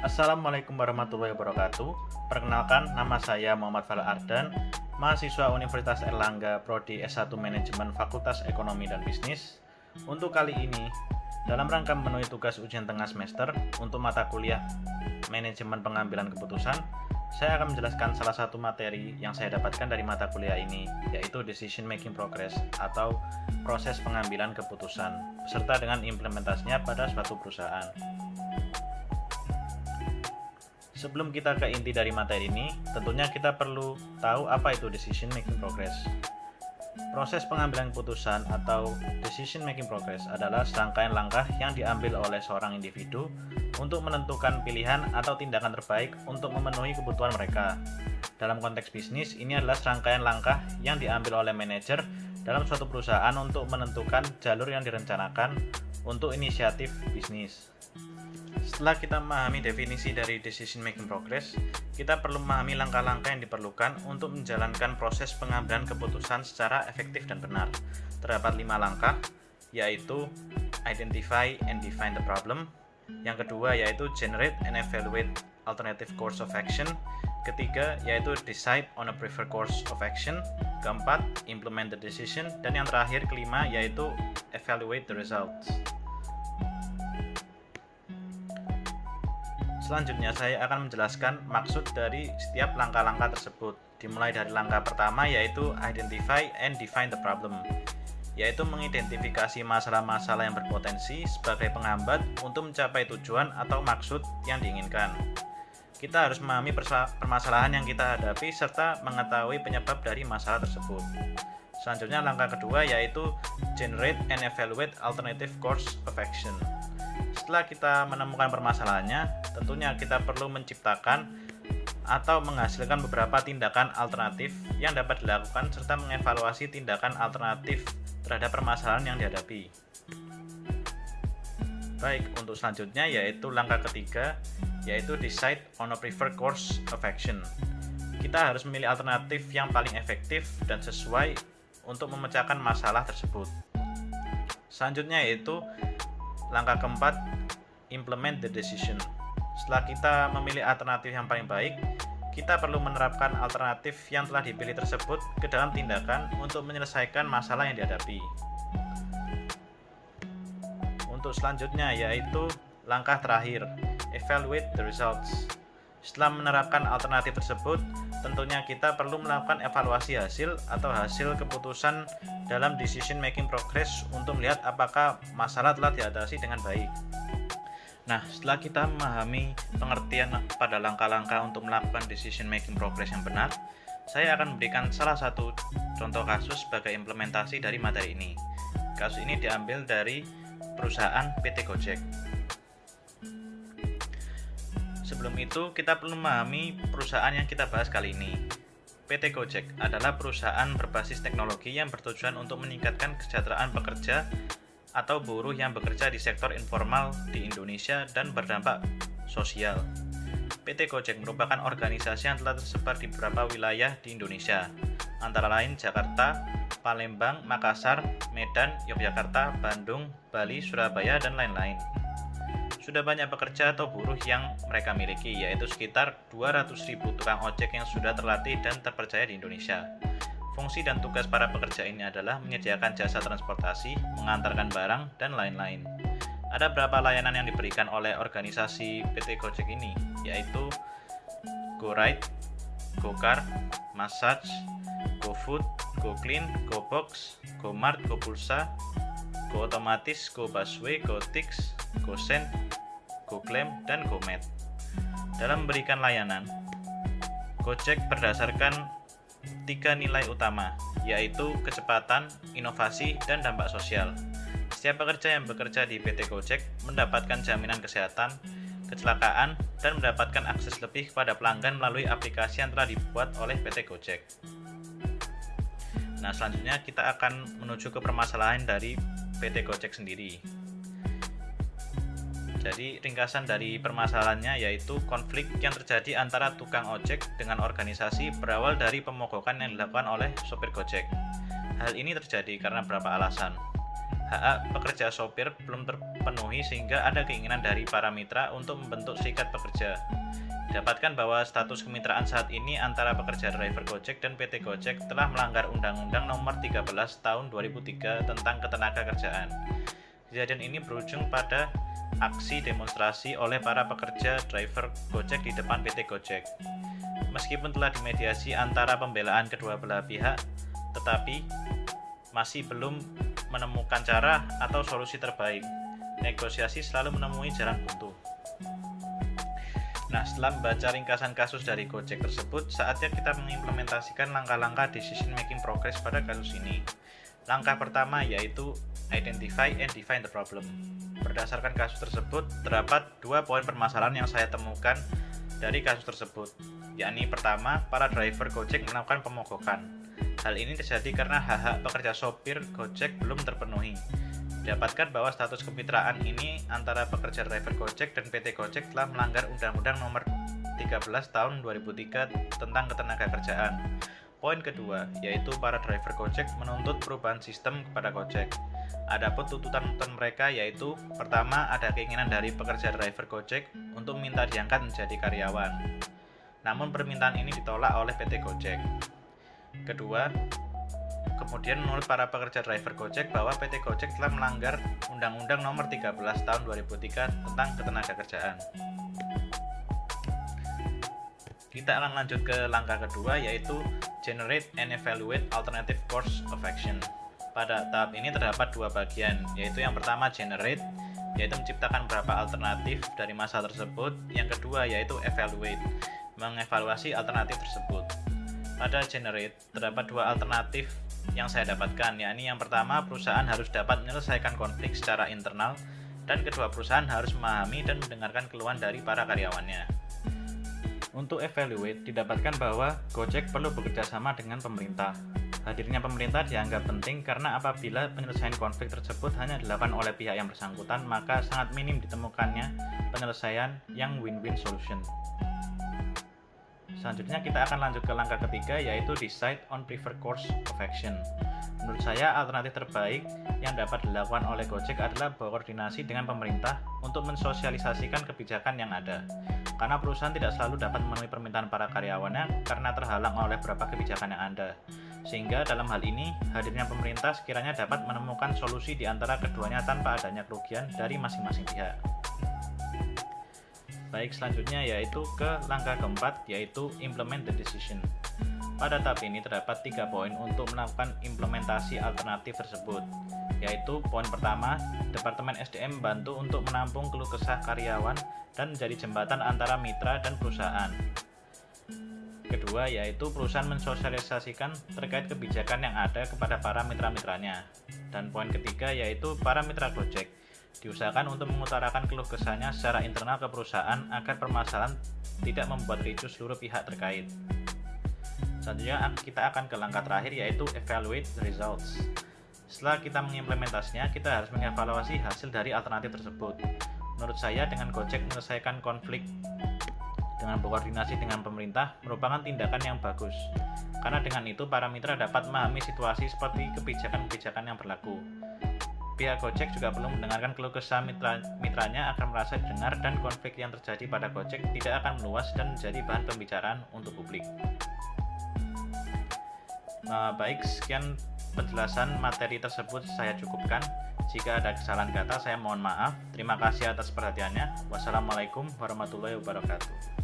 Assalamualaikum warahmatullahi wabarakatuh. Perkenalkan, nama saya Muhammad Fala Ardan, mahasiswa Universitas Erlangga, Prodi S1 Manajemen Fakultas Ekonomi dan Bisnis. Untuk kali ini, dalam rangka memenuhi tugas ujian tengah semester untuk mata kuliah Manajemen Pengambilan Keputusan, saya akan menjelaskan salah satu materi yang saya dapatkan dari mata kuliah ini, yaitu Decision Making Progress atau proses pengambilan keputusan, beserta dengan implementasinya pada suatu perusahaan. Sebelum kita ke inti dari materi ini, tentunya kita perlu tahu apa itu Decision Making Progress. Proses pengambilan keputusan atau Decision Making Progress adalah serangkaian langkah yang diambil oleh seorang individu untuk menentukan pilihan atau tindakan terbaik untuk memenuhi kebutuhan mereka. Dalam konteks bisnis, ini adalah serangkaian langkah yang diambil oleh manajer dalam suatu perusahaan untuk menentukan jalur yang direncanakan untuk inisiatif bisnis. Setelah kita memahami definisi dari Decision Making Progress, kita perlu memahami langkah-langkah yang diperlukan untuk menjalankan proses pengambilan keputusan secara efektif dan benar. Terdapat 5 langkah, yaitu Identify and Define the Problem. Yang kedua yaitu Generate and Evaluate Alternative Course of Action. Ketiga yaitu Decide on a Preferred Course of Action. Keempat, Implement the Decision. Dan yang terakhir, kelima, yaitu Evaluate the Results. Selanjutnya saya akan menjelaskan maksud dari setiap langkah-langkah tersebut. Dimulai dari langkah pertama yaitu Identify and Define the Problem, yaitu mengidentifikasi masalah-masalah yang berpotensi sebagai penghambat untuk mencapai tujuan atau maksud yang diinginkan. Kita harus memahami permasalahan yang kita hadapi serta mengetahui penyebab dari masalah tersebut. Selanjutnya langkah kedua yaitu Generate and Evaluate Alternative Course of Action. Setelah kita menemukan permasalahannya, tentunya kita perlu menciptakan atau menghasilkan beberapa tindakan alternatif yang dapat dilakukan serta mengevaluasi tindakan alternatif terhadap permasalahan yang dihadapi. Baik, untuk selanjutnya yaitu langkah ketiga, yaitu Decide on a Preferred Course of Action. Kita harus memilih alternatif yang paling efektif dan sesuai untuk memecahkan masalah tersebut. Selanjutnya yaitu langkah keempat, Implement the Decision. Setelah kita memilih alternatif yang paling baik, kita perlu menerapkan alternatif yang telah dipilih tersebut ke dalam tindakan untuk menyelesaikan masalah yang dihadapi. Untuk selanjutnya yaitu langkah terakhir, Evaluate the Results. Setelah menerapkan alternatif tersebut, tentunya kita perlu melakukan evaluasi hasil atau hasil keputusan dalam Decision Making Progress untuk melihat apakah masalah telah diatasi dengan baik. Nah, setelah kita memahami pengertian pada langkah-langkah untuk melakukan Decision Making Progress yang benar, saya akan memberikan salah satu contoh kasus sebagai implementasi dari materi ini. Kasus ini diambil dari perusahaan PT Gojek. Sebelum itu, kita perlu memahami perusahaan yang kita bahas kali ini. PT Gojek adalah perusahaan berbasis teknologi yang bertujuan untuk meningkatkan kesejahteraan pekerja atau buruh yang bekerja di sektor informal di Indonesia dan berdampak sosial. PT Gojek merupakan organisasi yang telah tersebar di beberapa wilayah di Indonesia, antara lain Jakarta, Palembang, Makassar, Medan, Yogyakarta, Bandung, Bali, Surabaya, dan lain-lain. Sudah banyak pekerja atau buruh yang mereka miliki, yaitu sekitar 200.000 tukang ojek yang sudah terlatih dan terpercaya di Indonesia. Fungsi dan tugas para pekerja ini adalah menyediakan jasa transportasi, mengantarkan barang, dan lain-lain. Ada beberapa layanan yang diberikan oleh organisasi PT Gojek ini, yaitu GoRide, GoCar, Massage, GoFood, GoClean, GoBox, GoMart, GoPulsa, GoOtomatis, GoBusway, GoTix, GoSend, GoClaim, dan GoMed. Dalam memberikan layanan, Gojek berdasarkan 3 nilai utama, yaitu kecepatan, inovasi, dan dampak sosial. Setiap pekerja yang bekerja di PT Gojek mendapatkan jaminan kesehatan, kecelakaan, dan mendapatkan akses lebih kepada pelanggan melalui aplikasi yang telah dibuat oleh PT Gojek. Nah, selanjutnya kita akan menuju ke permasalahan dari PT Gojek sendiri. Jadi ringkasan dari permasalahannya yaitu konflik yang terjadi antara tukang ojek dengan organisasi berawal dari pemogokan yang dilakukan oleh sopir Gojek. Hal ini terjadi karena beberapa alasan. hak pekerja sopir belum terpenuhi sehingga ada keinginan dari para mitra untuk membentuk serikat pekerja. Dapatkan bahwa status kemitraan saat ini antara pekerja driver Gojek dan PT Gojek telah melanggar Undang-Undang Nomor 13 Tahun 2003 tentang Ketenagakerjaan. Kejadian ini berujung pada aksi demonstrasi oleh para pekerja driver Gojek di depan PT Gojek. Meskipun telah dimediasi antara pembelaan kedua belah pihak, tetapi masih belum menemukan cara atau solusi terbaik. Negosiasi selalu menemui jalan buntu. Nah, setelah membaca ringkasan kasus dari Gojek tersebut, saatnya kita mengimplementasikan langkah-langkah decision making progress pada kasus ini. Langkah pertama yaitu identify and define the problem. Berdasarkan kasus tersebut, terdapat 2 poin permasalahan yang saya temukan dari kasus tersebut, yakni pertama, para driver Gojek melakukan pemogokan. Hal ini terjadi karena hak-hak pekerja sopir Gojek belum terpenuhi. Dapatkan bahwa status kemitraan ini antara pekerja driver Gojek dan PT Gojek telah melanggar Undang-Undang Nomor 13 Tahun 2003 tentang Ketenagakerjaan. Poin kedua, yaitu para driver Gojek menuntut perubahan sistem kepada Gojek. Adapun tuntutan mereka yaitu pertama, ada keinginan dari pekerja driver Gojek untuk minta diangkat menjadi karyawan. Namun permintaan ini ditolak oleh PT Gojek. Kedua, kemudian menurut para pekerja driver Gojek bahwa PT Gojek telah melanggar Undang-Undang Nomor 13 Tahun 2003 tentang Ketenagakerjaan. Kita akan lanjut ke langkah kedua, yaitu generate and evaluate alternative course of action. Pada tahap ini terdapat 2 bagian, yaitu yang pertama generate, yaitu menciptakan beberapa alternatif dari masalah tersebut. Yang kedua yaitu evaluate, mengevaluasi alternatif tersebut. Pada generate, terdapat 2 alternatif yang saya dapatkan, yakni yang pertama, perusahaan harus dapat menyelesaikan konflik secara internal, dan kedua, perusahaan harus memahami dan mendengarkan keluhan dari para karyawannya. Untuk evaluate, didapatkan bahwa Gojek perlu bekerja sama dengan pemerintah. Hadirnya pemerintah dianggap penting karena apabila penyelesaian konflik tersebut hanya dilakukan oleh pihak yang bersangkutan, maka sangat minim ditemukannya penyelesaian yang win-win solution. Selanjutnya kita akan lanjut ke langkah ketiga, yaitu decide on preferred course of action. Menurut saya alternatif terbaik yang dapat dilakukan oleh Gojek adalah berkoordinasi dengan pemerintah untuk mensosialisasikan kebijakan yang ada. Karena perusahaan tidak selalu dapat memenuhi permintaan para karyawannya karena terhalang oleh beberapa kebijakan yang ada. Sehingga dalam hal ini, hadirnya pemerintah sekiranya dapat menemukan solusi di antara keduanya tanpa adanya kerugian dari masing-masing pihak. Baik, selanjutnya yaitu ke langkah keempat, yaitu implement the decision. Pada tahap ini terdapat 3 poin untuk melakukan implementasi alternatif tersebut, yaitu poin pertama, Departemen SDM membantu untuk menampung keluh kesah karyawan dan menjadi jembatan antara mitra dan perusahaan. Kedua, yaitu perusahaan mensosialisasikan terkait kebijakan yang ada kepada para mitra-mitranya. Dan poin ketiga, yaitu para mitra Gojek diusahakan untuk mengutarakan keluh kesahnya secara internal ke perusahaan agar permasalahan tidak membuat ricuh seluruh pihak terkait. Selanjutnya kita akan ke langkah terakhir, yaitu evaluate the results. Setelah kita mengimplementasinya, kita harus mengevaluasi hasil dari alternatif tersebut. Menurut saya, dengan Gojek menyelesaikan konflik dengan berkoordinasi dengan pemerintah merupakan tindakan yang bagus. Karena dengan itu para mitra dapat memahami situasi seperti kebijakan-kebijakan yang berlaku. Pihak Gojek juga perlu mendengarkan keluh kesah mitranya agar merasa didengar dan konflik yang terjadi pada Gojek tidak akan meluas dan menjadi bahan pembicaraan untuk publik. Baik, sekian penjelasan materi tersebut saya cukupkan. Jika ada kesalahan kata, saya mohon maaf. Terima kasih atas perhatiannya. Wassalamualaikum warahmatullahi wabarakatuh.